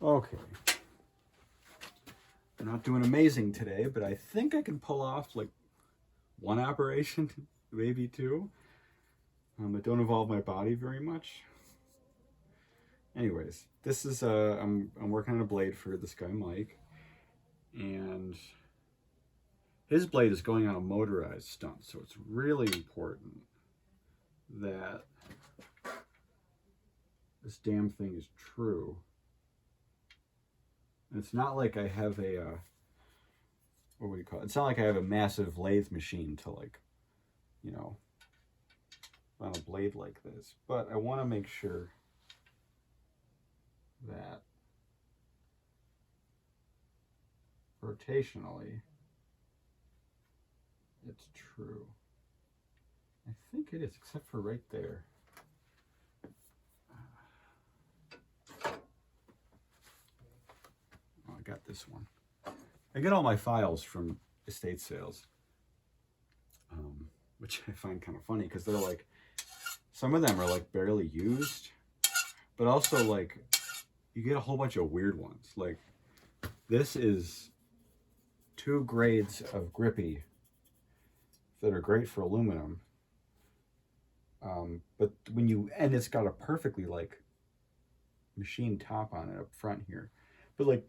Okay. I'm not doing amazing today, but I think I can pull off like one operation, maybe two. It don't involve my body very much. Anyways, this is I'm working on a blade for this guy Mike, and his blade is going on a motorized stunt, so it's really important that this damn thing is true. And it's not like I have a what would you call it? It's not like I have a massive lathe machine to like, you know, on a blade like this. But I want to make sure that rotationally it's true. I think it is, except for right there. Oh, I got this one. I get all my files from estate sales, which I find kind of funny because they're like, some of them are like barely used, but also like you get a whole bunch of weird ones. Like this is 2 grades of grippy that are great for aluminum. But when you, and it's got a perfectly like machine top on it up front here. But like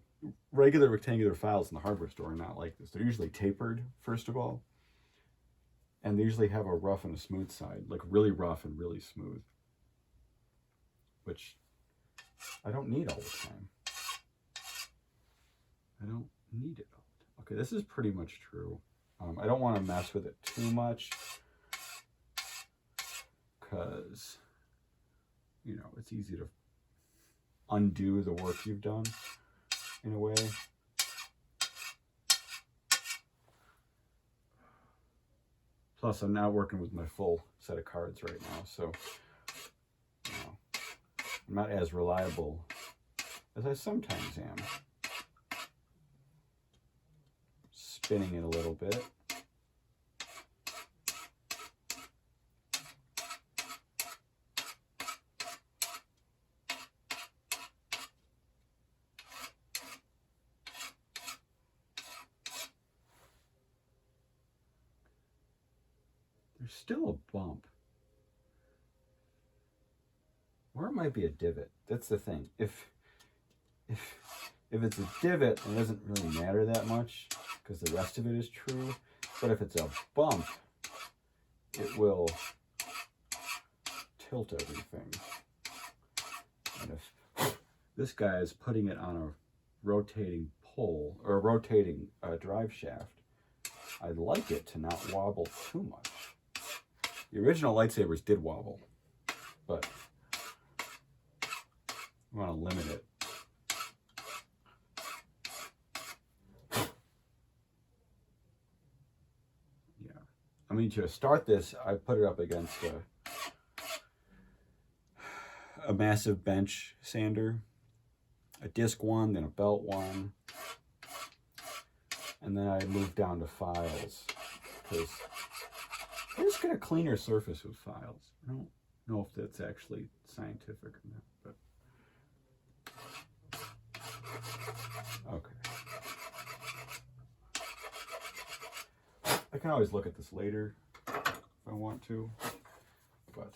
regular rectangular files in the hardware store are not like this. They're usually tapered, first of all. And they usually have a rough and a smooth side, like really rough and really smooth, which I don't need all the time. I don't need it all the time. Okay, this is pretty much true. I don't want to mess with it too much because, you know, it's easy to undo the work you've done in a way. Plus, I'm now working with my full set of cards right now, so you know, I'm not as reliable as I sometimes am. Spinning it a little bit. There's still a bump. Or it might be a divot. That's the thing. If it's a divot, it doesn't really matter that much because the rest of it is true. But if it's a bump, it will tilt everything. And if this guy is putting it on a rotating pole or a rotating drive shaft, I'd like it to not wobble too much. The original lightsabers did wobble, but we want to limit it. Yeah. I mean, to start this, I put it up against a massive bench sander, a disc one, then a belt one, and then I moved down to files because I just get a cleaner surface with files. I don't know if that's actually scientific or not, but okay. I can always look at this later if I want to, but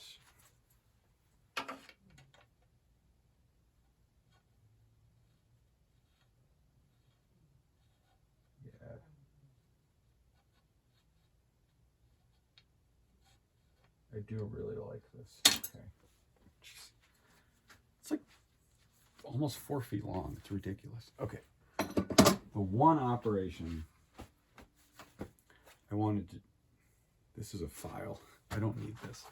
yeah. I do really like this. Okay. It's like almost 4 feet long. It's ridiculous. Okay. The one operation I wanted to, this is a file. I don't need this.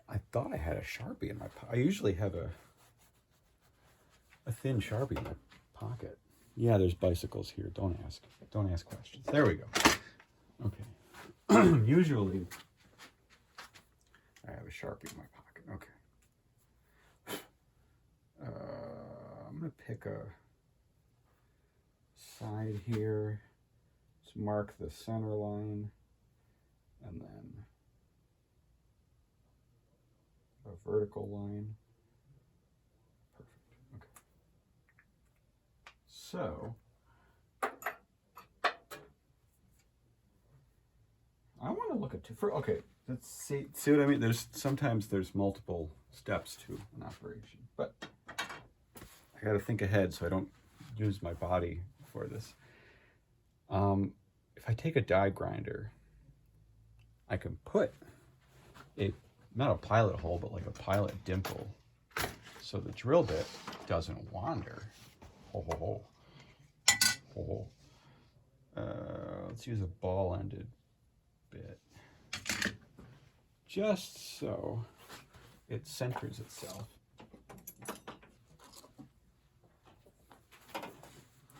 I thought I had a Sharpie in my pocket. I usually have a thin Sharpie in my pocket. Yeah, there's bicycles here. Don't ask. Don't ask questions. There we go. Okay. Usually I have a Sharpie in my pocket. Okay. I'm going to pick a side here. Let's mark the center line. And then a vertical line. Perfect. So I want to look at okay, let's see what I mean. Sometimes there's multiple steps to an operation, but I got to think ahead so I don't use my body for this. If I take a die grinder, I can put not a pilot hole, but like a pilot dimple, so the drill bit doesn't wander. Let's use a ball-ended bit, just so it centers itself.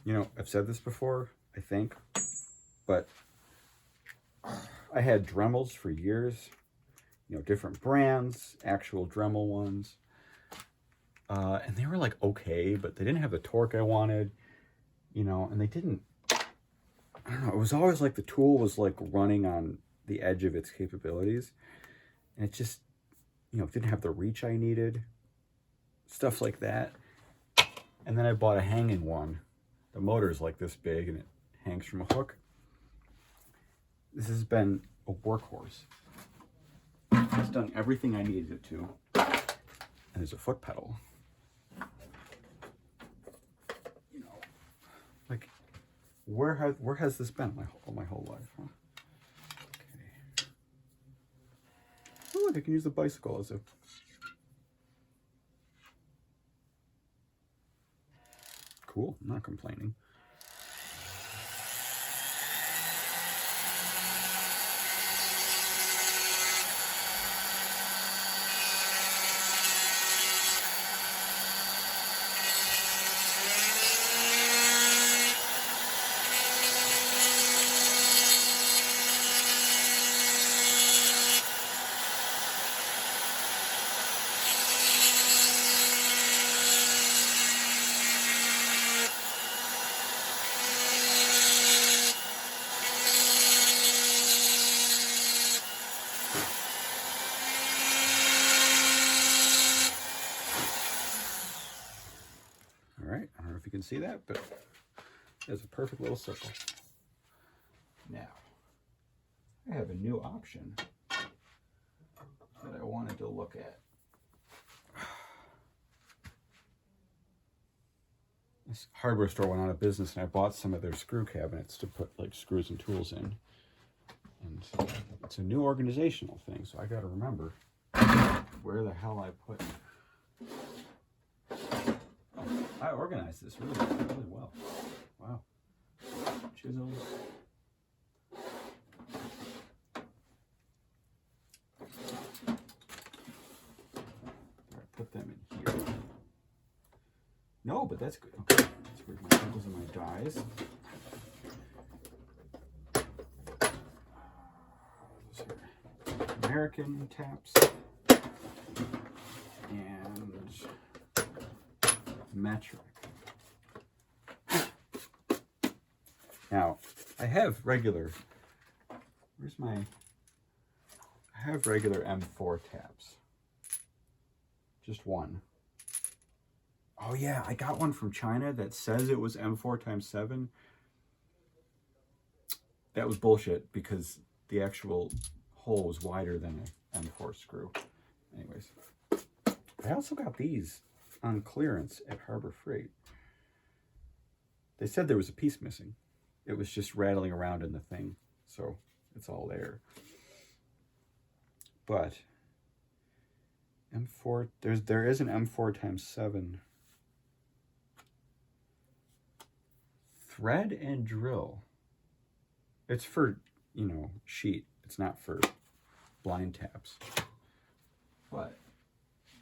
You know, I've said this before, I think, but I had Dremels for years, you know, different brands, actual Dremel ones. And they were like okay, but they didn't have the torque I wanted, you know, and they didn't, I don't know, it was always like the tool was like running on the edge of its capabilities. And it just, you know, didn't have the reach I needed, stuff like that. And then I bought a hanging one. The motor's like this big and it hangs from a hook. This has been a workhorse. It's done everything I needed it to. And there's a foot pedal. You know, like, where has this been my whole life, huh? Okay. Oh, look, I can use the bicycle as a... Cool, I'm not complaining. All right, I don't know if you can see that, but there's a perfect little circle. Now, I have a new option that I wanted to look at. This hardware store went out of business and I bought some of their screw cabinets to put like screws and tools in. And it's a new organizational thing, so I got to remember where the hell I put it. I organized this really well. Wow. Chisels. Put them in here. No, but that's good. Okay, that's where my pencils and my dies. Those are American taps and metric. Now, I have regular. I have regular M4 taps. Just one. Oh yeah, I got one from China that says it was M4 times 7. That was bullshit because the actual hole was wider than an M4 screw. Anyways, I also got these on clearance at Harbor Freight. They said there was a piece missing. It was just rattling around in the thing, so it's all there. But M4, there is an M4 times 7 thread and drill. It's for, you know, sheet. It's not for blind taps. But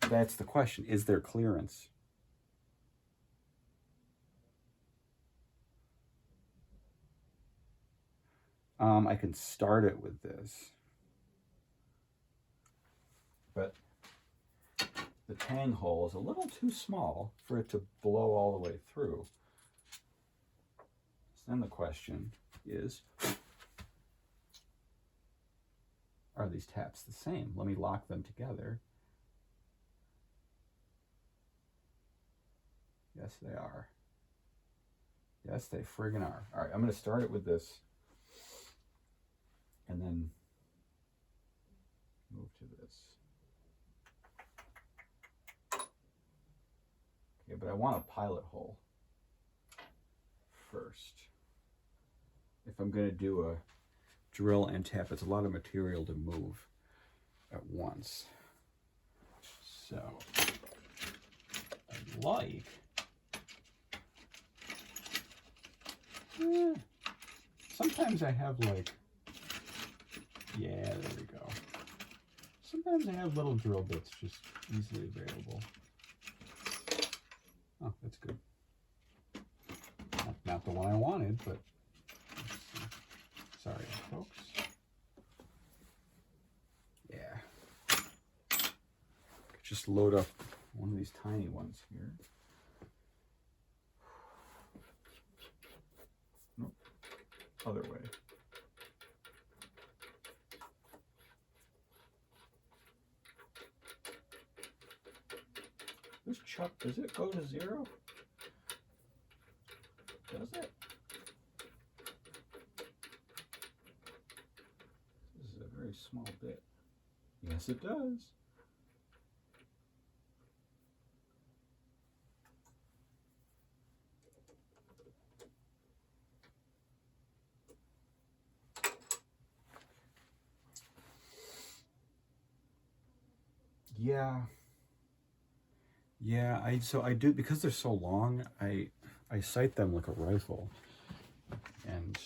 that's the question. Is there clearance? I can start it with this. But the tang hole is a little too small for it to blow all the way through. So then the question is, are these taps the same? Let me lock them together. Yes, they are. Yes, they friggin' are. All right, I'm going to start it with this and then move to this. Okay, but I want a pilot hole first. If I'm going to do a drill and tap, it's a lot of material to move at once. So I'd like, sometimes I have like, yeah, there we go. Sometimes I have little drill bits just easily available. Oh, that's good. Not the one I wanted, but sorry, folks. Yeah. Just load up one of these tiny ones here. Nope. Other way. This chuck, does it go to 0? Does it? This is a very small bit. Yes, it does. Yeah. Yeah, I do, because they're so long, I sight them like a rifle. And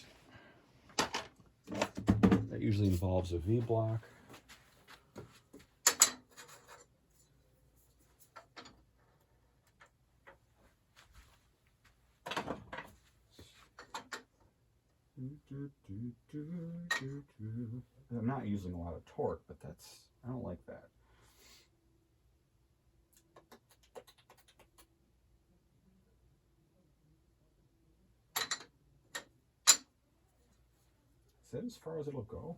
that usually involves a V-block. I'm not using a lot of torque, but I don't like that. Is that as far as it'll go?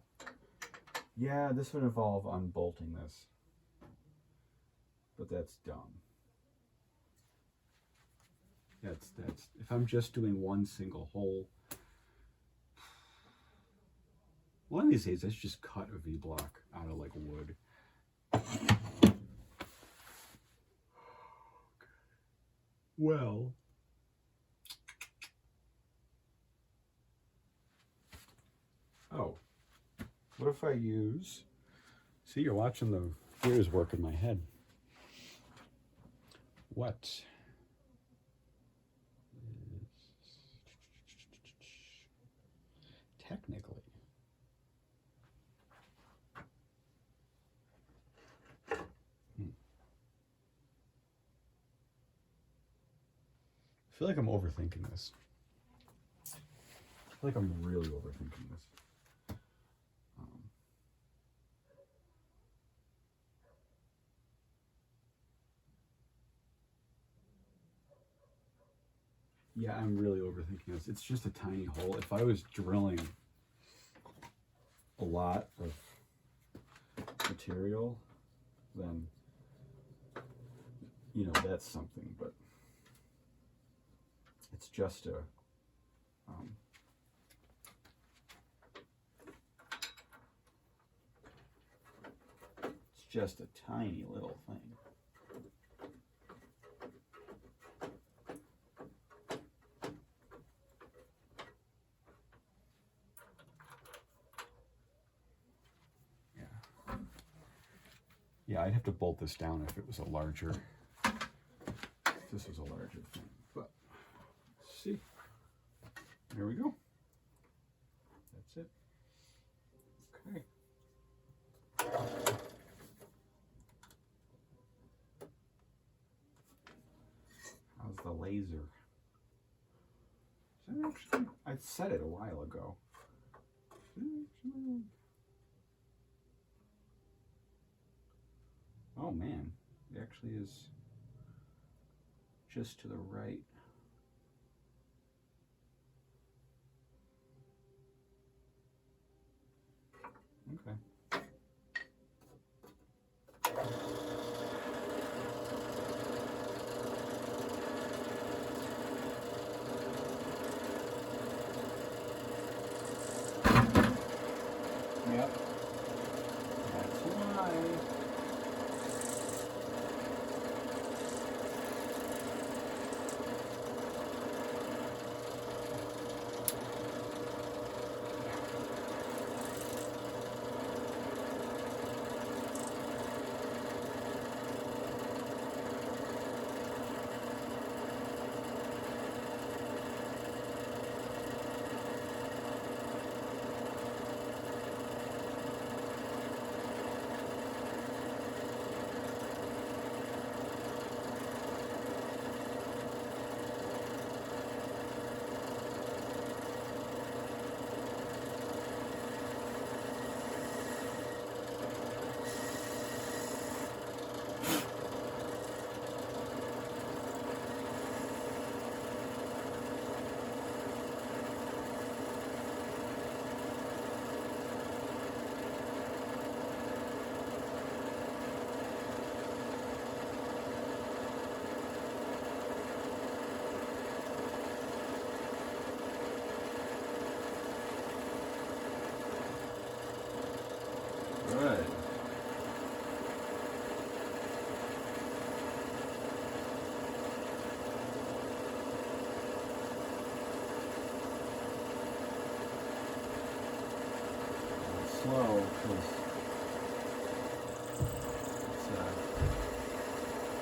Yeah, this would involve unbolting this. But that's dumb. That's if I'm just doing one single hole. One of these days, let's just cut a V-block out of like wood. Well, oh, what if I use, see, you're watching the gears work in my head. What is, technically, I feel like I'm overthinking this. I feel like I'm really overthinking this. Yeah, I'm really overthinking this. It's just a tiny hole. If I was drilling a lot of material, then, you know, that's something, but it's just a, it's just a tiny little thing. Yeah, I'd have to bolt this down if it was a larger, if this was a larger thing, but let's see. There we go. That's it. Okay. How's the laser? Is that actually, I set it a while ago. Oh man, it actually is just to the right. Okay.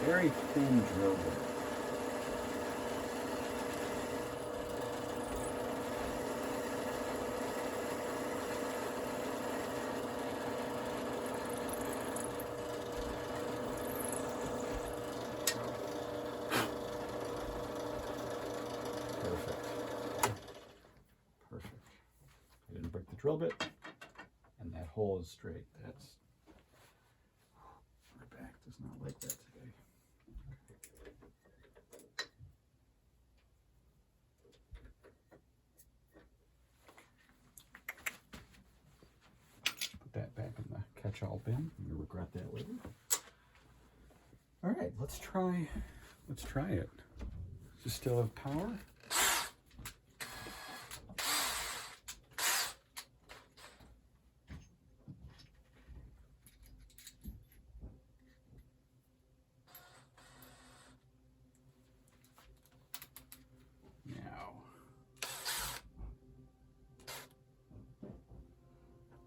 very thin drill bit. Perfect. I didn't break the drill bit, and that hole is straight. That's my back does not like that today. Put that back in the catch-all bin. You'll regret that later. All right, let's try it. Does it still have power?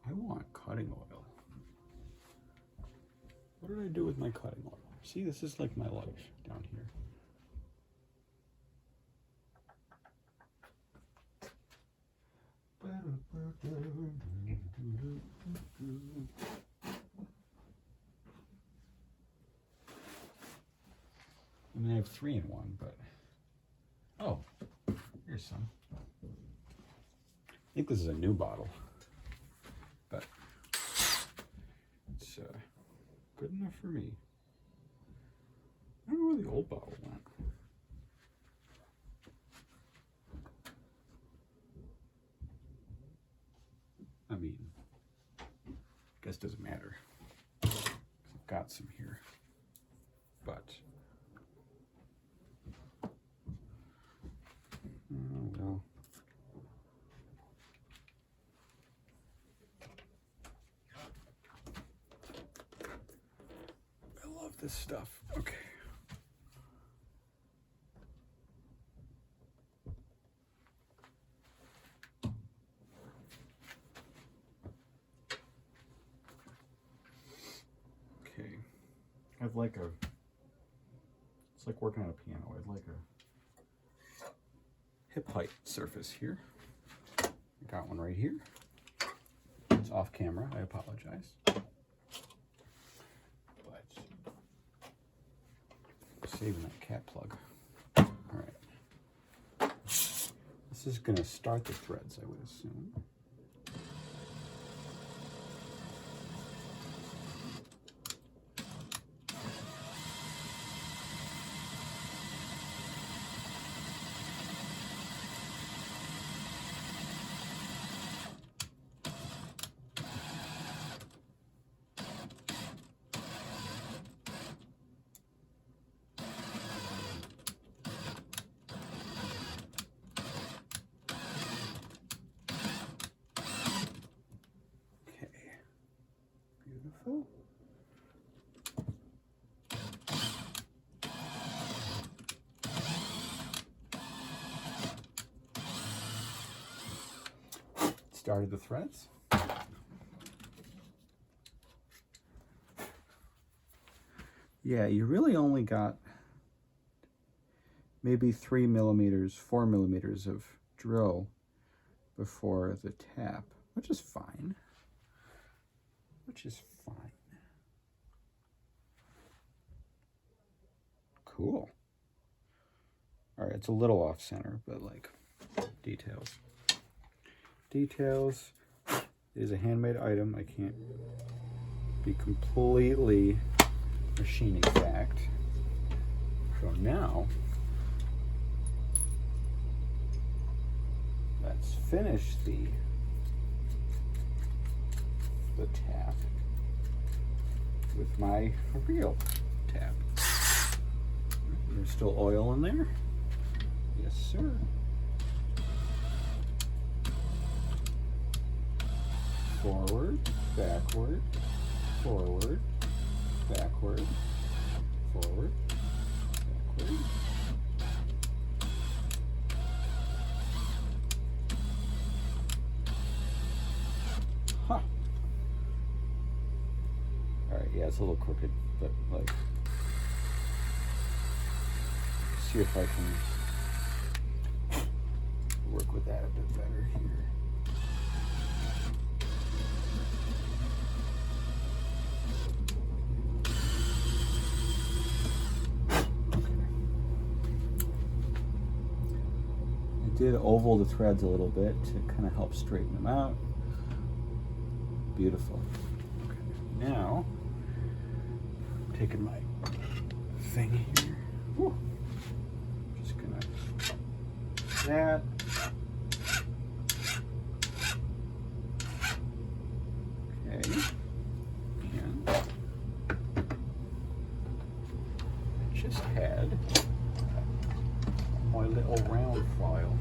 I want cutting oil. What did I do with my cutting oil? See, this is like my life down here. I mean, I have 3 in 1, but oh, here's some. I think this is a new bottle, but it's good enough for me. I don't know where the old bottle went. I mean, I guess it doesn't matter. I've got some here, but oh well. I love this stuff. Okay. I have like it's like working on a piano. I have like a hip height surface here. I got one right here. It's off camera, I apologize. But saving that cat plug. All right. This is gonna start the threads, I would assume. Beautiful. Started the threads. Yeah, you really only got maybe 3 millimeters, 4 millimeters of drill before the tap, which is fine. Cool. All right, it's a little off center, but like details. Details is a handmade item. I can't be completely machining fact. So now, let's finish the tap with my real tap. There's still oil in there. Yes, sir. Forward, backward, forward, backward, forward, backward. Huh. All right, yeah, it's a little crooked, but like, see if I can work with that a bit better here. Did oval the threads a little bit to kind of help straighten them out. Beautiful. Okay. Now, I'm taking my thing here. Whew. Just gonna that. Okay. And I just had my little round file.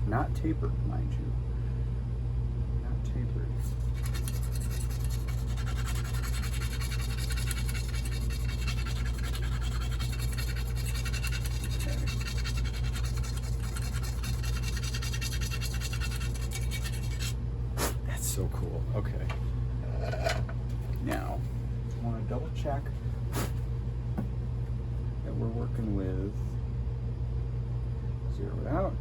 Not tapered, mind you. Not tapered. Okay. That's so cool. Okay. Now, I want to double check that we're working with zeroed out.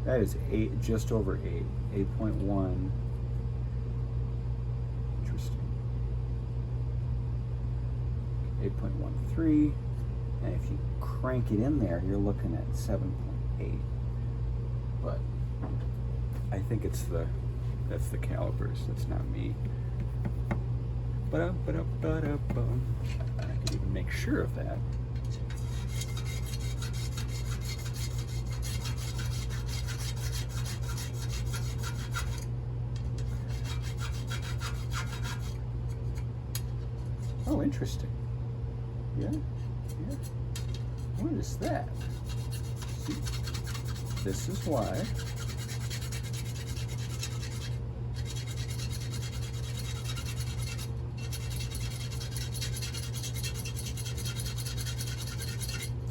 That is 8, just over 8, 8.1. Interesting. 8.13, and if you crank it in there, you're looking at 7.8. But I think that's the calipers. That's not me. I can even make sure of that. Oh, interesting. Yeah. What is that? See, this is why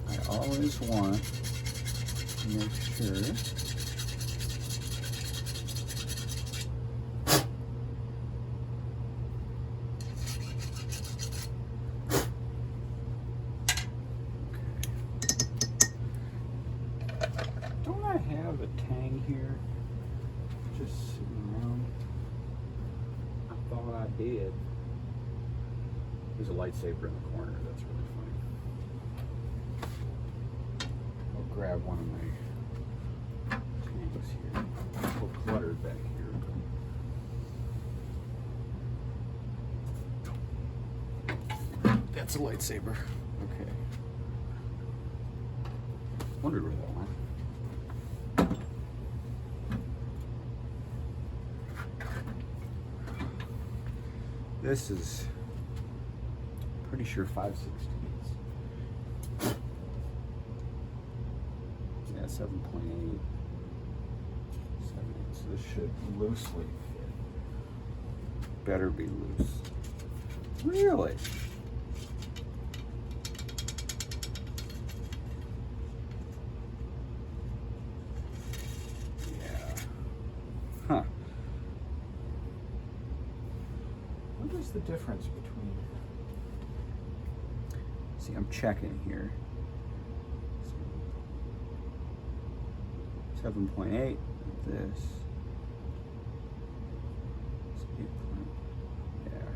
I always want to make sure have a tang here just sitting around. I thought I did. There's a lightsaber in the corner. That's really funny. I'll grab one of my tangs here. It's a little cluttered back here. That's a lightsaber. Okay. Wondered where that went. This is pretty sure 5/16. Yeah, 7.8. 7. So this should loosely fit. Better be loose. Really? Yeah. Huh. What is the difference between... See, I'm checking here. 7.8 this. It's 8. Yeah.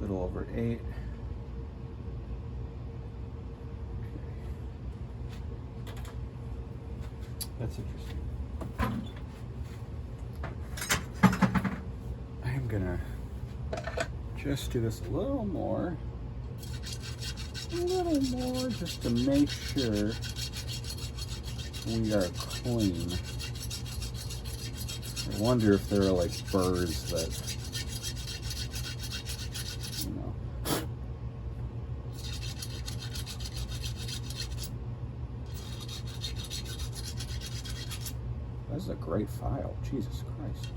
Little over 8. Okay. That's interesting. I am gonna just do this a little more just to make sure we are clean. I wonder if there are like birds that, you know. This is a great file, Jesus Christ.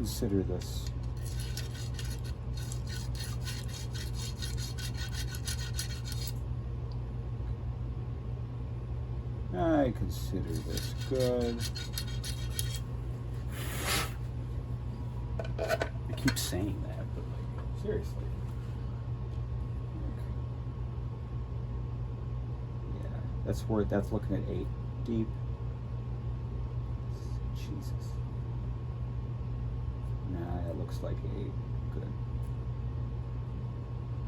consider this. I consider this good. I keep saying that, but like, seriously. Yeah, that's looking at 8 deep. Jesus. Nah, it looks like 8. Good.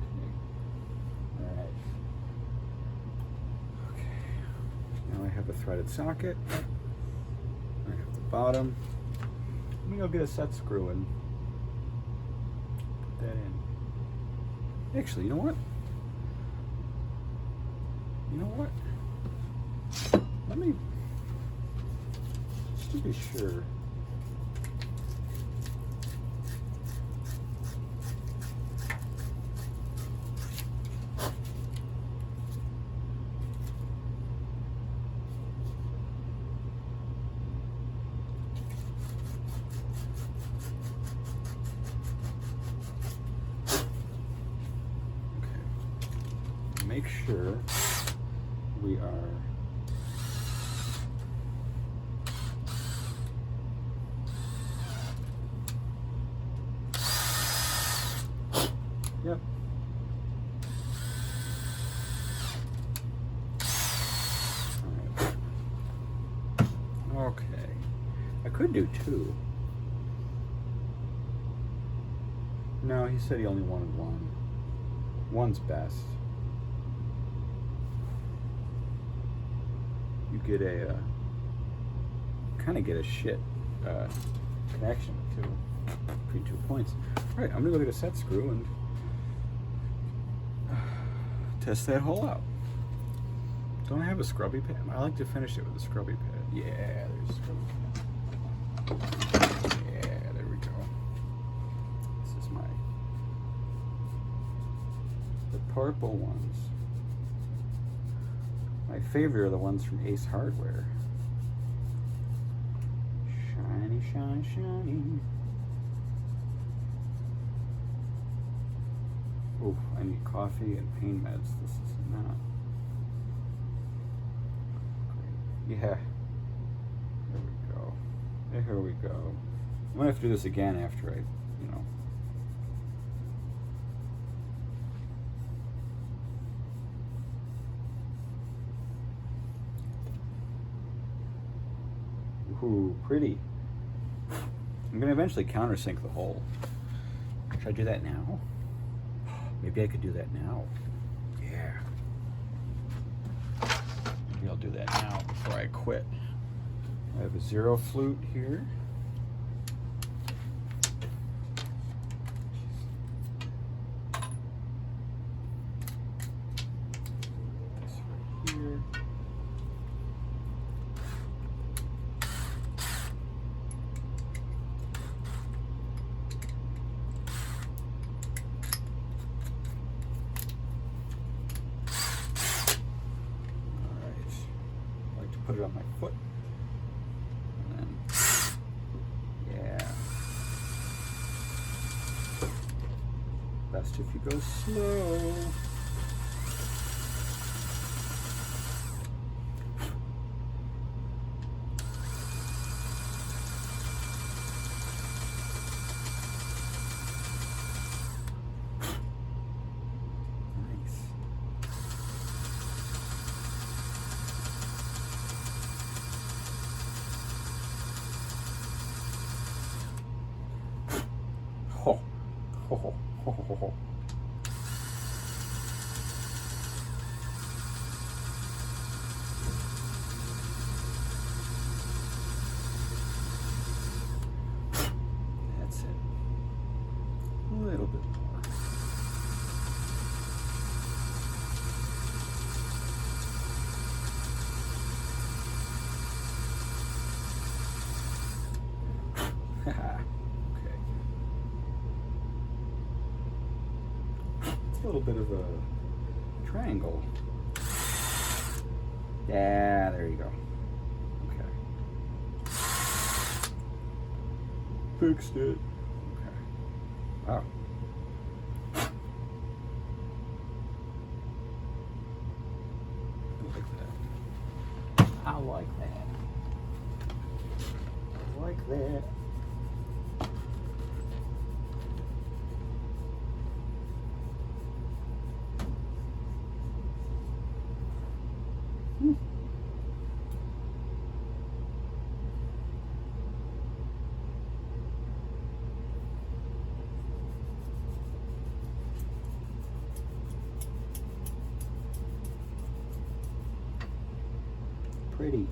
Okay. Alright. Okay. Now I have a threaded socket. I have the bottom. Let me go get a set screw and put that in. Actually, you know what? You know what? Let me, just to be sure. Make sure we are yep. All right. Okay. I could do 2. No, he said he only wanted 1. 1's best. You get a kind of get a shit connection between 2 points. All right, I'm gonna go get a set screw and test that hole out. Don't I have a scrubby pad? I like to finish it with a scrubby pad. Yeah, there's a scrubby pad. Yeah, there we go. This is the purple ones. My favorite are the ones from Ace Hardware. Shiny, shiny, shiny. Oof, I need coffee and pain meds. This is not great. Yeah. There we go. There we go. I'm gonna have to do this again after I, you know. Ooh, pretty. I'm gonna eventually countersink the hole. Should I do that now? Maybe I could do that now. Yeah. Maybe I'll do that now before I quit. I have a 0 flute here. This right here. Put it on my foot. And then, yeah. Best if you go slow. Ho, ho, ho, ho, ho, ho. That's it. A little bit more. Haha. A little bit of a triangle. Yeah, there you go. Okay. Fixed it. Okay. Wow. I like that. I like that. Pretty.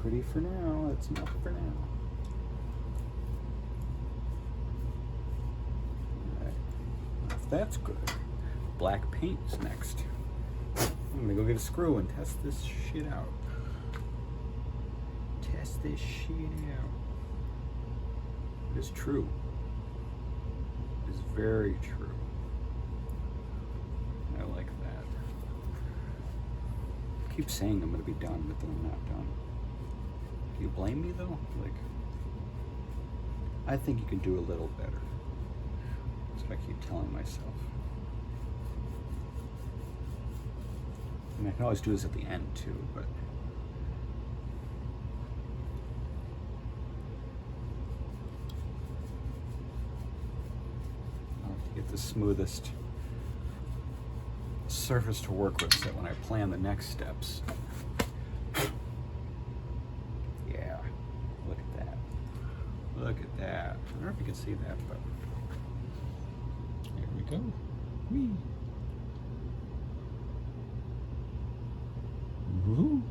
Pretty for now. That's enough for now. Alright. If that's good, black paint's next. I'm gonna go get a screw and test this shit out. Test this shit out. It is true. It is very true. I like that. I keep saying I'm gonna be done, but then I'm not done. Do you blame me though? Like, I think you can do a little better. That's what I keep telling myself. I mean, I can always do this at the end too, but I'll have to get the smoothest surface to work with so that when I plan the next steps. Yeah, look at that. Look at that. I don't know if you can see that, but here we go. Whee! Woohoo!